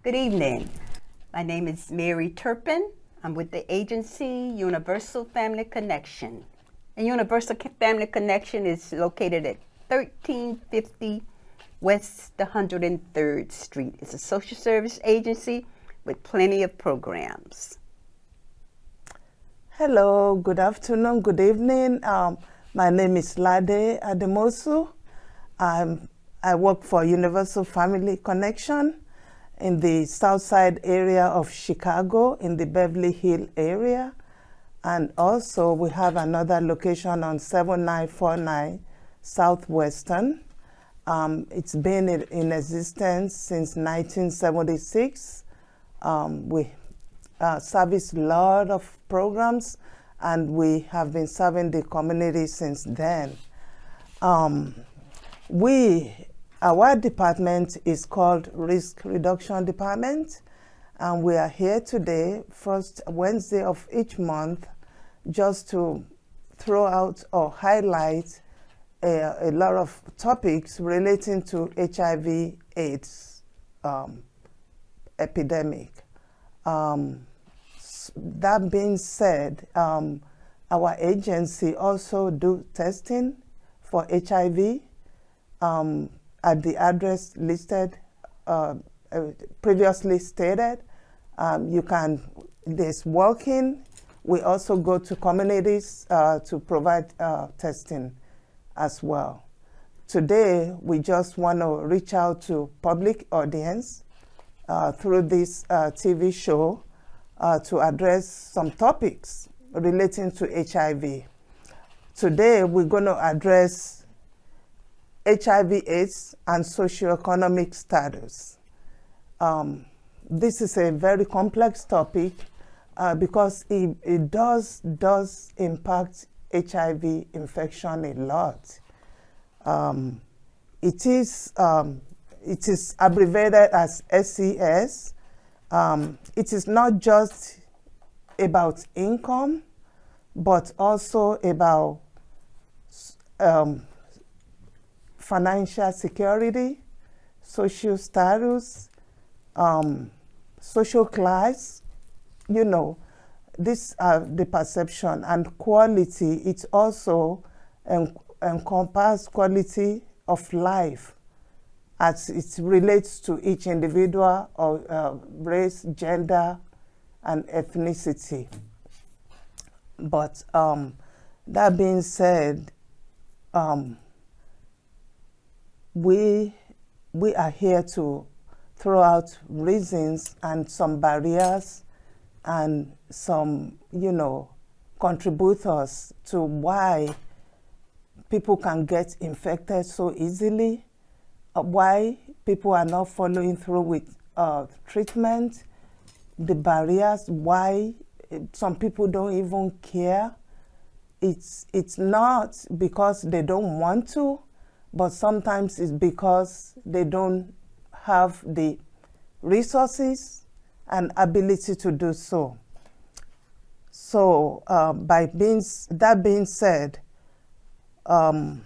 Good evening. My name is Mary Turpin. I'm with the agency Universal Family Connection. And Universal Family Connection is located at 1350 West 103rd Street. It's a social service agency with plenty of programs. Hello, good afternoon, good evening. My name is Lade Ademosu. I work for Universal Family Connection in the South Side area of Chicago, in the Beverly Hills area. And also we have another location on 7949 Southwestern. It's been in existence since 1976. We service a lot of programs, and we have been serving the community since then. Our department is called Risk Reduction Department, and we are here today, first Wednesday of each month, just to throw out or highlight a lot of topics relating to HIV/AIDS epidemic. That being said, our agency also do testing for HIV at the address listed, previously stated. There's walk-in. We also go to communities to provide testing as well. Today, we just want to reach out to public audience through this TV show to address some topics relating to HIV. Today, we're going to address HIV/AIDS and socioeconomic status. This is a very complex topic because it does impact HIV infection a lot. It is abbreviated as SES. It is not just about income, but also about financial security, social status, social class. You know, these are the perception, and quality. It also encompasses quality of life as it relates to each individual or race, gender, and ethnicity. But that being said, we are here to throw out reasons and some barriers and some, contributors to why people can get infected so easily, why people are not following through with treatment, the barriers, why some people don't even care. It's not because they don't want to, but sometimes it's because they don't have the resources and ability to do so. So that being said, I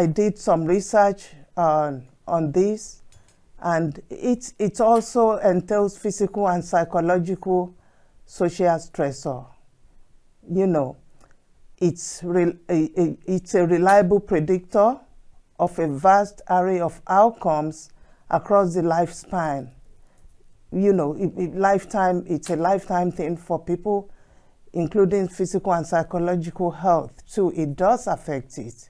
did some research on this, and it also entails physical and psychological social stressor. It's a reliable predictor of a vast array of outcomes across the lifespan. It's a lifetime thing for people, including physical and psychological health too. It does affect it.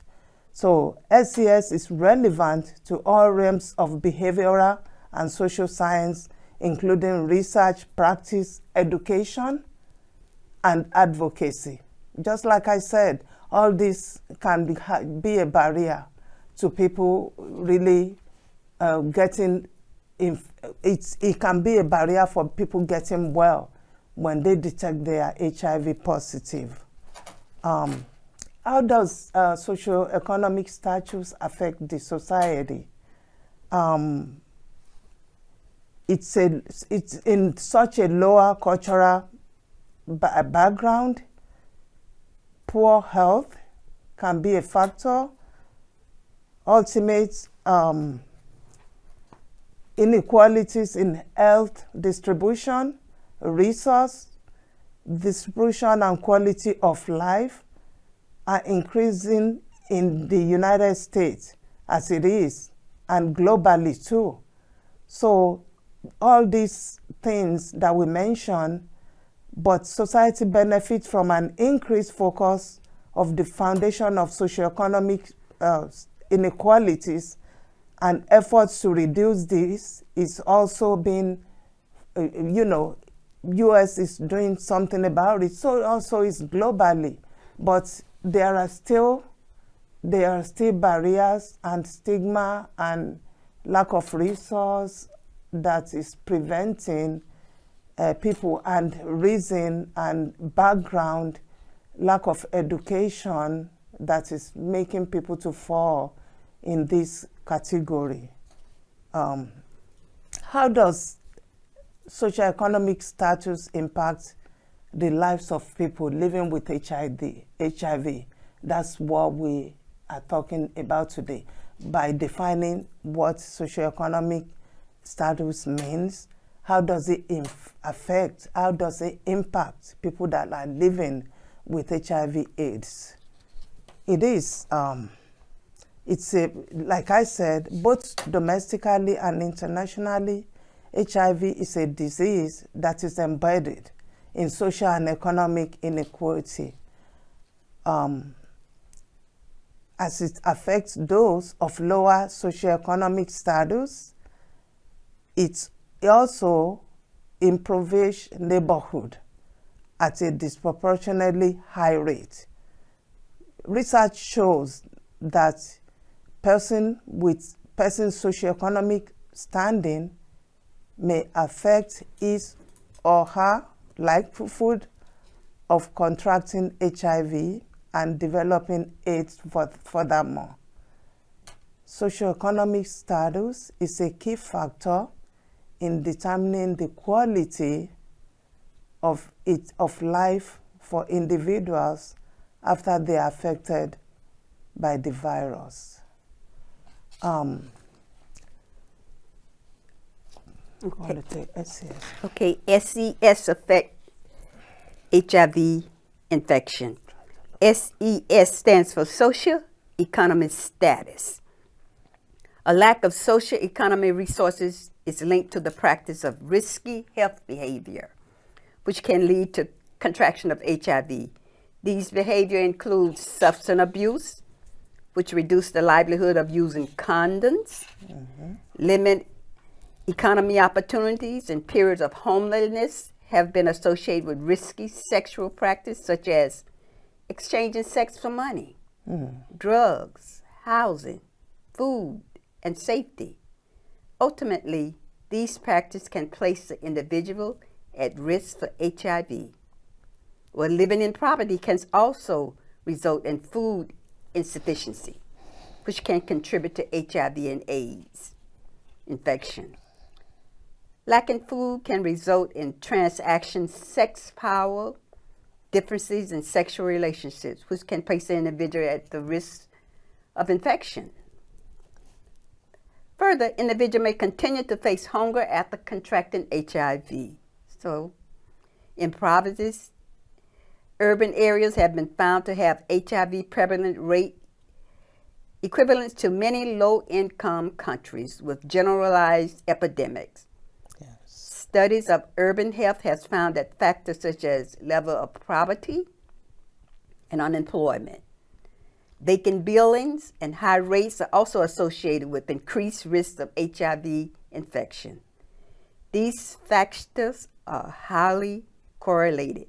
So SES is relevant to all realms of behavioral and social science, including research, practice, education, and advocacy. Just like I said, all this can be a barrier to people really getting, it can be a barrier for people getting well when they detect they are HIV positive. How does socioeconomic status affect the society? It's in such a lower cultural background. Poor health can be a factor. Ultimate inequalities in health distribution, resource distribution, and quality of life are increasing in the United States as it is, and globally too. So all these things that we mentioned, but society benefits from an increased focus of the foundation of socioeconomic inequalities, and efforts to reduce this is also being, US is doing something about it. So also is globally, but there are still barriers and stigma and lack of resource that is preventing people, and reason and background, lack of education that is making people to fall in this category. How does socioeconomic status impact the lives of people living with HIV? That's what we are talking about today, by defining what socioeconomic status means. How does it affect, how does it impact people that are living with HIV/AIDS? It is, like I said, both domestically and internationally, HIV is a disease that is embedded in social and economic inequality. As it affects those of lower socioeconomic status, it also impoverishes neighborhood at a disproportionately high rate. Research shows that person's socioeconomic standing may affect his or her likelihood of contracting HIV and developing AIDS furthermore. Socioeconomic status is a key factor in determining the quality of life for individuals after they are affected by the virus. Okay. Want to take SES? Okay, SES affect HIV infection. SES stands for socioeconomic status. A lack of socioeconomic resources is linked to the practice of risky health behavior, which can lead to contraction of HIV. These behavior include substance abuse, which reduce the livelihood of using condoms, limit economy opportunities, and periods of homelessness have been associated with risky sexual practice, such as exchanging sex for money, drugs, housing, food, and safety. Ultimately, these practices can place the individual at risk for HIV. Well, living in poverty can also result in food insufficiency, which can contribute to HIV and AIDS infection. Lacking food can result in transaction sex power, differences in sexual relationships, which can place the individual at the risk of infection. Further, individual may continue to face hunger after contracting HIV. So, impoverished urban areas have been found to have HIV prevalent rate equivalent to many low-income countries with generalized epidemics. Yes. Studies of urban health has found that factors such as level of poverty and unemployment, vacant buildings, and high rates are also associated with increased risks of HIV infection. These factors are highly correlated,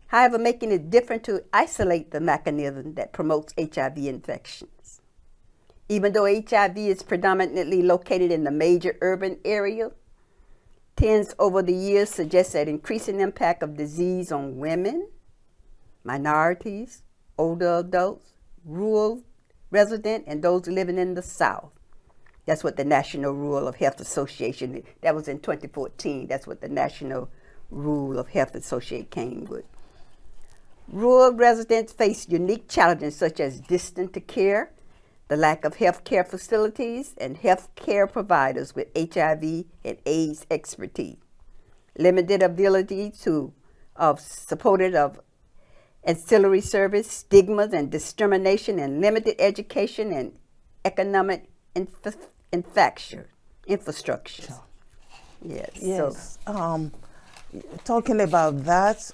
however, making it different to isolate the mechanism that promotes HIV infections. Even though HIV is predominantly located in the major urban area, trends over the years suggest that increasing impact of disease on women, minorities, older adults, rural residents, and those living in the South. That's what the National Rural of Health Association, that was in 2014, that's what the National Rural of Health Association came with. Rural residents face unique challenges such as distance to care, the lack of health care facilities and health care providers with HIV and AIDS expertise, limited ability of supported of ancillary service, stigmas and discrimination, and limited education and economic infrastructure. Yes. Yes. Talking about that,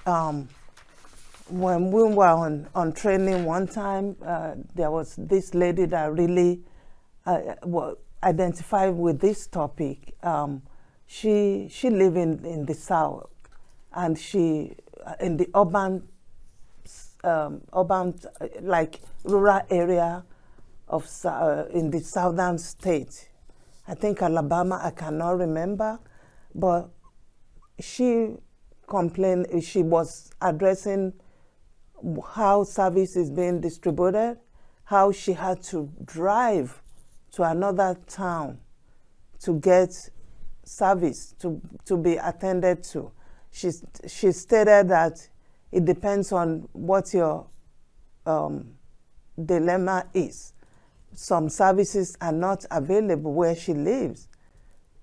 when we were on training one time, there was this lady that really identified with this topic. She lived in the South, and she in the urban like rural area of in the southern state. I think Alabama, I cannot remember, but she complained, she was addressing how service is being distributed, how she had to drive to another town to get service, to be attended to. She stated that it depends on what your dilemma is. Some services are not available where she lives.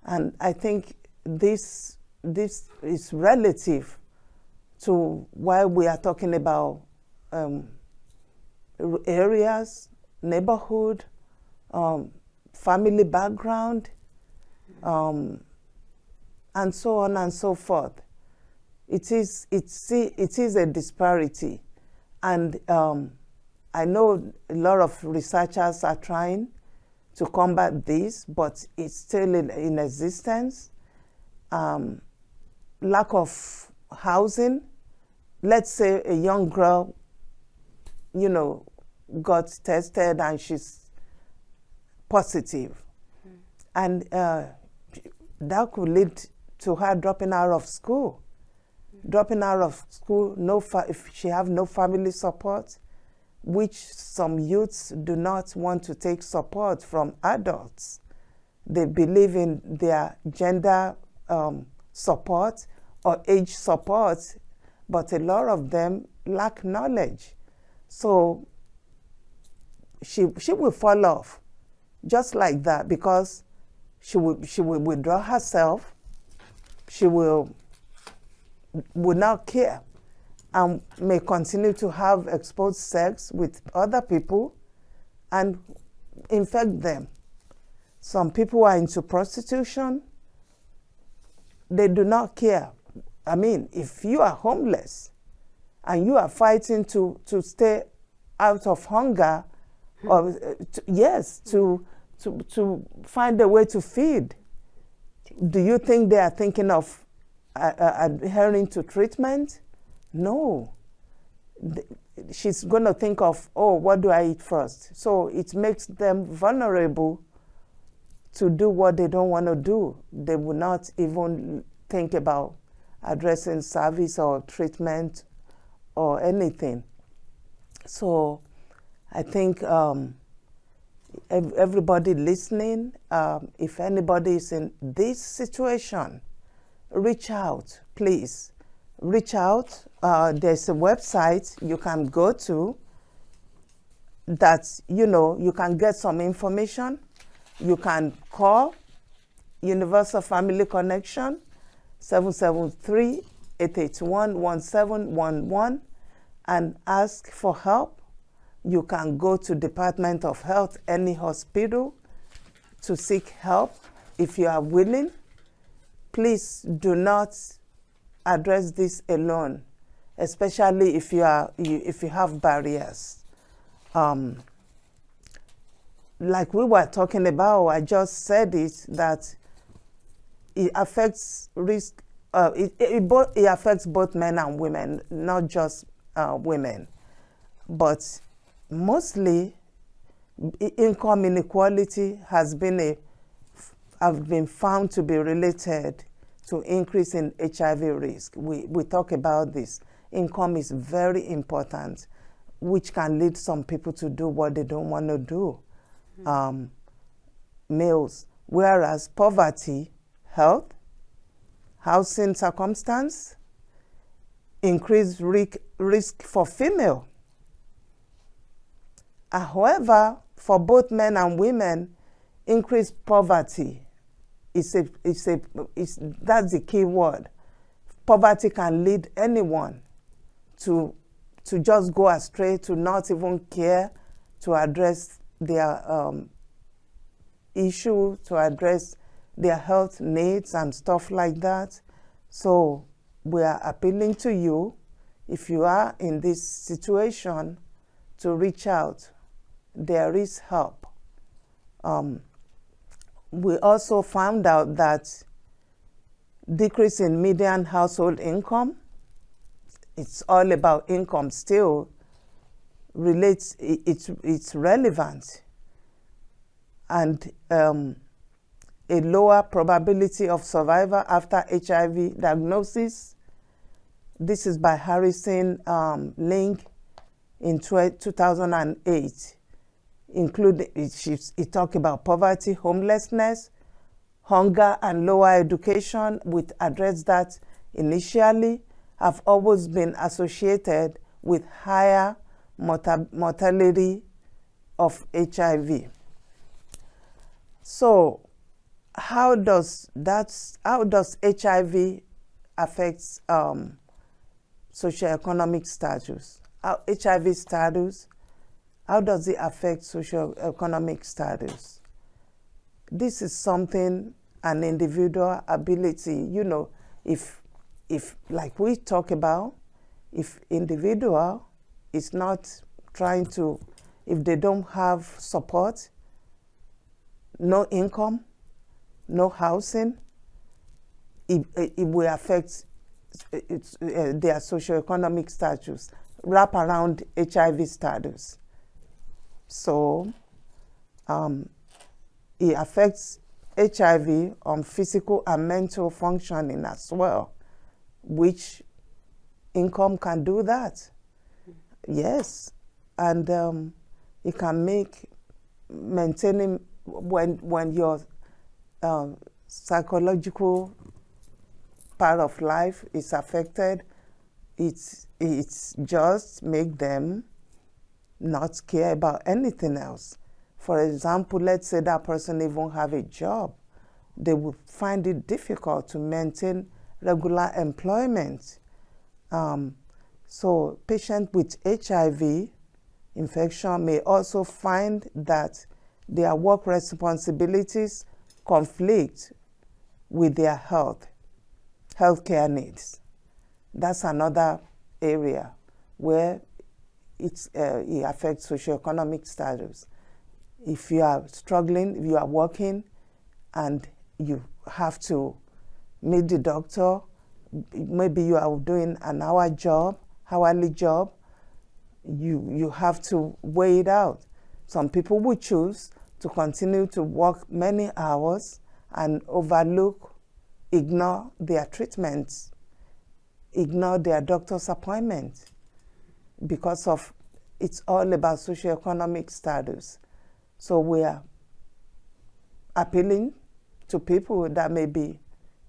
And I think this is relative to why we are talking about areas, neighborhood, family background, and so on and so forth. It is a disparity, and I know a lot of researchers are trying to combat this, but it's still in existence. Lack of housing. Let's say a young girl, got tested and she's positive, and that could lead to her dropping out of school. Dropping out of school, if she have no family support, which some youths do not want to take support from adults. They believe in their gender support or age support, but a lot of them lack knowledge. So she will fall off just like that, because she will withdraw herself. She will not care and may continue to have exposed sex with other people and infect them. Some people are into prostitution. They do not care. I mean, if you are homeless and you are fighting to stay out of hunger, or to find a way to feed, do you think they are thinking of adhering to treatment? No. She's going to think of, what do I eat first? So it makes them vulnerable to do what they don't want to do. They will not even think about addressing service or treatment or anything. So I think everybody listening, if anybody is in this situation, reach out, please. Reach out. There's a website you can go to that, you can get some information. You can call Universal Family Connection, 773-881-1711, and ask for help. You can go to Department of Health, any hospital, to seek help if you are willing. Please do not address this alone, especially if you have barriers. Like we were talking about, I just said it, that it affects risk. It affects both men and women, not just women, but mostly income inequality has been found to be related to increase in HIV risk. We talk about this. Income is very important, which can lead some people to do what they don't want to do. Males, whereas poverty, health, housing circumstance, increased risk for female. However, for both men and women, increased poverty that's the key word. Poverty can lead anyone to just go astray, to not even care, to address their issue, to address their health needs and stuff like that. So we are appealing to you, if you are in this situation, to reach out. There is help. We also found out that decrease in median household income, it's all about income still, relates, it's relevant. And a lower probability of survival after HIV diagnosis. This is by Harrison Link in 2008. Including, it talks about poverty, homelessness, hunger, and lower education, which address that initially, have always been associated with higher mortality of HIV. So how does HIV affect socioeconomic status? HIV status, how does it affect socioeconomic status? This is something, an individual ability, if like we talk about, if individual is not trying to, if they don't have support, no income, no housing, it will affect their socioeconomic status, wrap around HIV status. So it affects HIV on physical and mental functioning as well, which income can do that. Yes, and it can make maintaining, when your psychological part of life is affected, it's just make them not care about anything else. For example, let's say that person even have a job. They will find it difficult to maintain regular employment. So patients with HIV infection may also find that their work responsibilities conflict with their healthcare needs. That's another area where it affects socioeconomic status. If you are struggling, if you are working and you have to meet the doctor, maybe you are doing an hourly job, you have to weigh it out. Some people will choose to continue to work many hours and ignore their treatments, ignore their doctor's appointment, because of it's all about socioeconomic status. So we are appealing to people that may be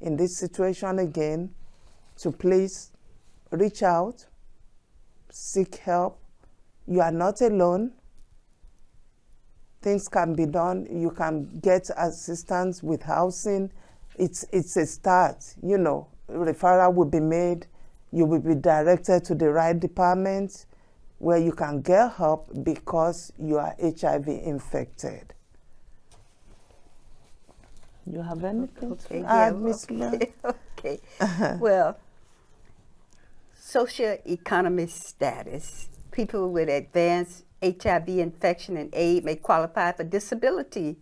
in this situation again to please reach out, seek help. You are not alone. Things can be done. You can get assistance with housing. It's a start. Referral will be made. You will be directed to the right department where you can get help because you are HIV infected. You have anything to add, Ms. Miller? Okay. Well, socioeconomic status. People with advanced HIV infection and AIDS may qualify for disability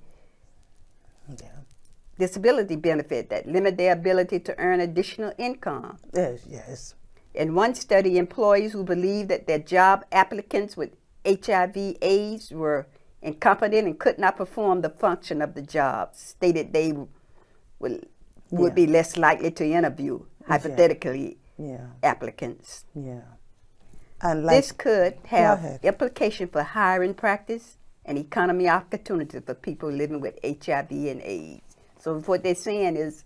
benefit that limit their ability to earn additional income. Yes. In one study, employees who believed that their job applicants with HIV/AIDS were incompetent and could not perform the function of the job stated they would be less likely to interview, hypothetically, applicants. Yeah. And this could have implication for hiring practice and economy opportunities for people living with HIV and AIDS. So what they're saying is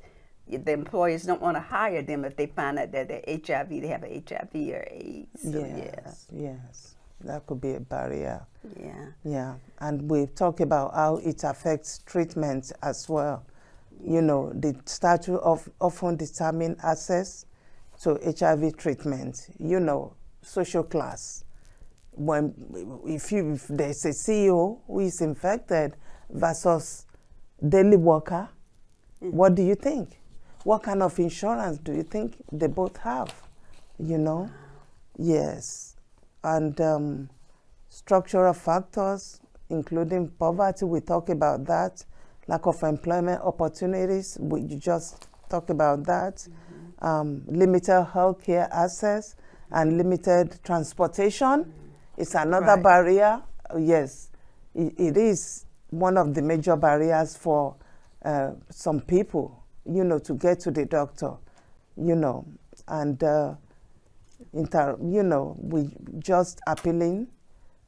the employers don't want to hire them if they find out that they're HIV, they have HIV or AIDS. So yes. That could be a barrier. Yeah. Yeah, and we talk about how it affects treatment as well. You know, the status of often determine access to HIV treatment. You know, social class. If there's a CEO who is infected versus daily worker, what do you think? What kind of insurance do you think they both have? You know? Yes. And structural factors, including poverty, we talk about that. Lack of employment opportunities, you just talked about that. Limited healthcare access and limited transportation. It's another barrier. Yes, it is one of the major barriers for some people, you know, to get to the doctor, you know, and you know, we just appealing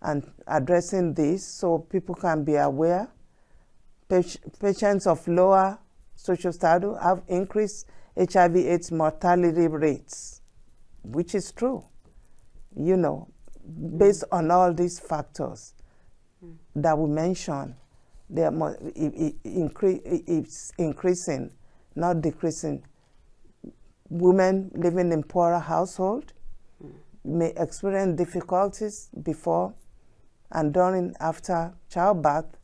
and addressing this so people can be aware. Patients of lower social status have increased HIV/AIDS mortality rates, which is true, you know, based on all these factors that we mentioned. It's increasing, not decreasing. Women living in poorer households may experience difficulties before and during after childbirth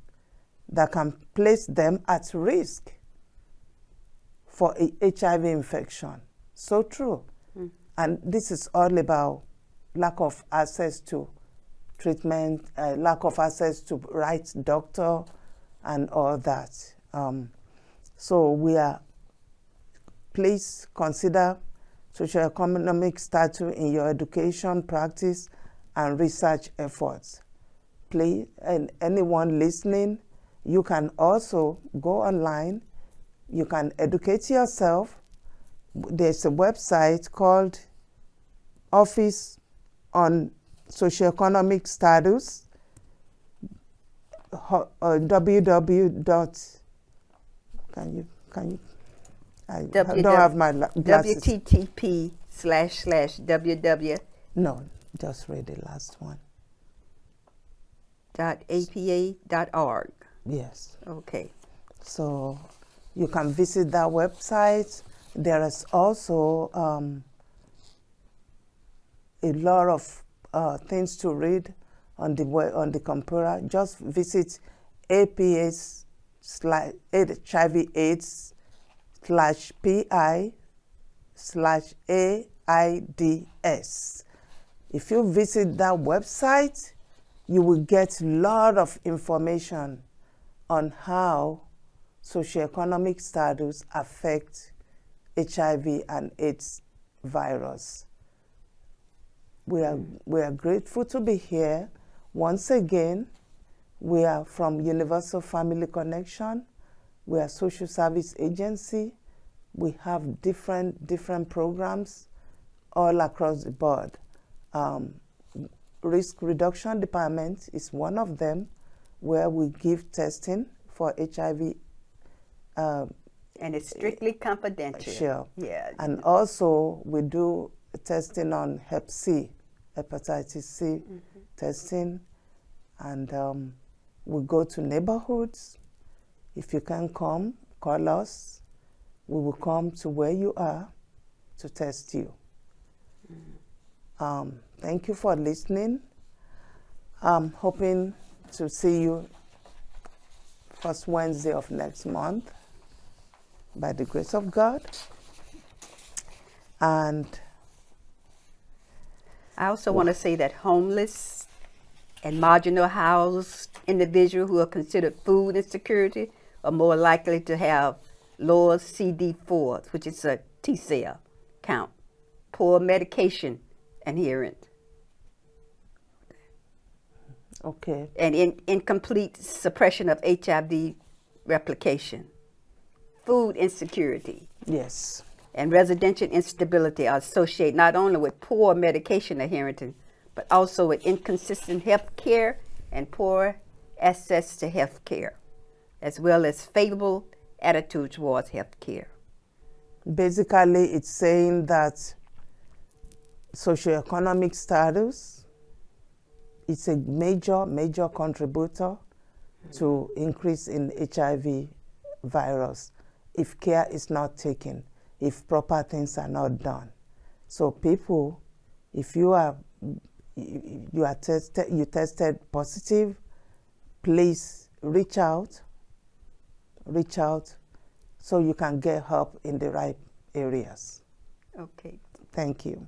that can place them at risk for HIV infection. So true. And this is all about lack of access to treatment, lack of access to right doctor, and all that. So please consider socioeconomic status in your education, practice, and research efforts. Please, and anyone listening, you can also go online. You can educate yourself. There's a website called Office on Socioeconomic Status, www. Can you? I don't have my glasses. WTTP//www. No, just read the last one. .apa.org. Yes. Okay. So you can visit that website. There is also a lot of things to read on the computer. Just visit APA/HIV/PI/AIDS. If you visit that website, you will get a lot of information on how socioeconomic status affect HIV and AIDS virus. We are grateful to be here. Once again, we are from Universal Family Connection. We are a social service agency. We have different programs all across the board. Risk Reduction Department is one of them, where we give testing for HIV. And it's strictly confidential. Sure. Yeah. And also we do testing on Hep C, hepatitis C testing, and we go to neighborhoods. If you can come, call us. We will come to where you are to test you. Thank you for listening. I'm hoping to see you first Wednesday of next month, by the grace of God. And I also want to say that homeless and marginal housed individuals who are considered food insecurity are more likely to have lower CD4, which is a T cell count, poor medication adherence, okay, and incomplete suppression of HIV replication. Food insecurity yes, and residential instability are associated not only with poor medication adherence, but also with inconsistent health care and poor access to health care, as well as favorable attitude towards health care. basically it's saying that socioeconomic status it's a major contributor to increase in HIV virus if care is not taken, if proper things are not done. So people, if you tested positive, please reach out so you can get help in the right areas. Okay. Thank you.